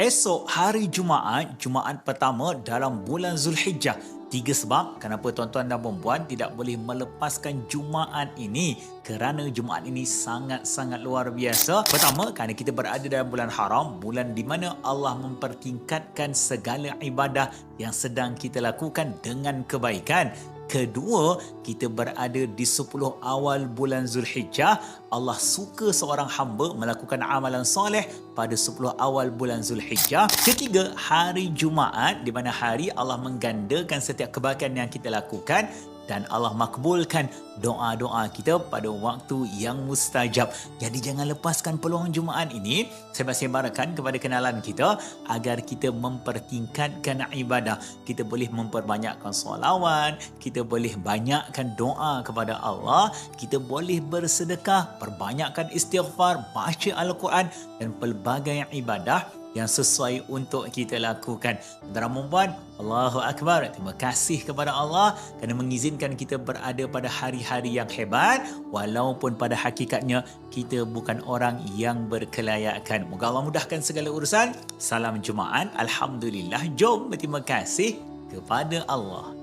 Esok hari Jumaat, Jumaat pertama dalam bulan Zulhijjah. 3 sebab kenapa tuan-tuan dan puan-puan tidak boleh melepaskan Jumaat ini, kerana Jumaat ini sangat-sangat luar biasa. Pertama, kerana kita berada dalam bulan haram, bulan di mana Allah mempertingkatkan segala ibadah yang sedang kita lakukan dengan kebaikan. Kedua, kita berada di 10 awal bulan Zulhijjah. Allah suka seorang hamba melakukan amalan soleh pada 10 awal bulan Zulhijjah. Ketiga, hari Jumaat, di mana hari Allah menggandakan setiap kebaikan yang kita lakukan dan Allah makbulkan doa-doa kita pada waktu yang mustajab. Jadi jangan lepaskan peluang Jumaat ini. Saya bersembahkan kepada kenalan kita agar kita mempertingkatkan ibadah. Kita boleh memperbanyakkan solawat, kita boleh banyakkan doa kepada Allah, kita boleh bersedekah, perbanyakkan istighfar, baca Al-Quran dan pelbagai ibadah yang sesuai untuk kita lakukan. Tuan-tuan, Allahu Akbar. Terima kasih kepada Allah kerana mengizinkan kita berada pada hari-hari yang hebat, walaupun pada hakikatnya kita bukan orang yang berkelayakan. Moga Allah mudahkan segala urusan. Salam Jumaat. Alhamdulillah. Jom berterima kasih kepada Allah.